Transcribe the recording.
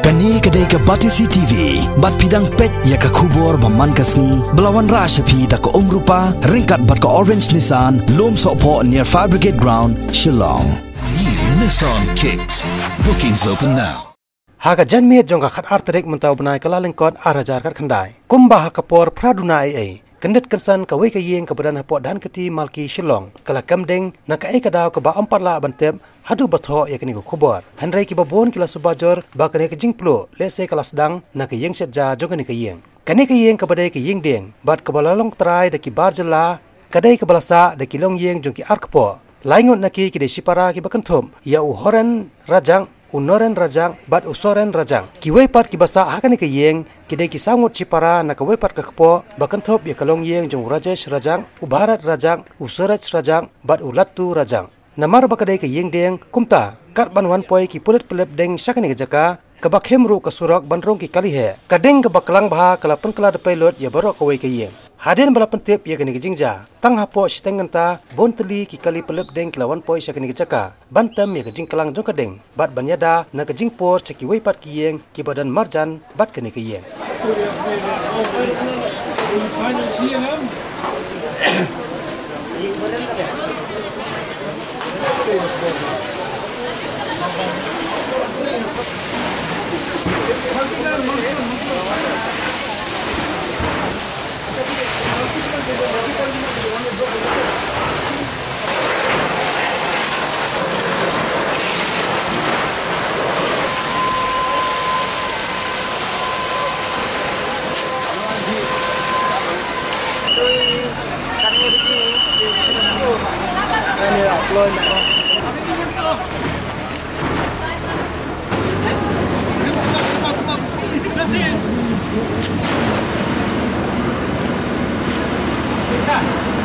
Kani kedai ke Batisi TV, bat pidang pet ya ke kubur baman kasni, belawan rashapi tak ke rupa, ringkat bat ke Orange Nissan, lom sokpo near Fire Brigade Ground, Shillong. New Nissan Kicks. Bookings open now. Haga janmiat jong ka khat arterik mentau benai kala lengkot arajar kat khandai. Kumba kapor praduna ai. Kendet kersan ka wei ka yeng ka badan hapot dan keti malki Shillong. Kala kamdeng na ka ai ka daw ka ba ampar la bantep hadu batho ya kini ko khobor. Hanrai ki babon kila subajor ba kane ka jingplo lese kala sedang na ka yeng setja jong ni ka yeng. Kani ka yeng ka badai ka yeng deng bat ka balalong trai da ki barjala kadai ka balasa da ki long yeng jong ki arkpo. Laingot naki ki de sipara ki bakanthom ya u horan rajang unoren rajang bat usoren rajang kiwei pat ki basa hakani ke yeng kidai ki sangut cipara na kawei pat ka kpo bakanthop ya kalong yeng jong rajesh rajang ubarat rajang usoraj rajang bat ulatu rajang namar bakadai ke yeng deng kumta kat ban wan poi ki pulet pelep deng sakani ke jaka kabak hemru ka surok bandrong ki kalihe kadeng ka baklang bha kala penkala de pilot ya barok kawei ke yeng Haden bala pentip ya kini kejingja tang hapo sitenganta bonteli ki kali pelep deng kilawan poi sakini kejaka bantam ya kejing kelang jong kadeng bat banyada na kejing por ceki wei pat ki yeng ki badan marjan bat kini ke yeng Bisa.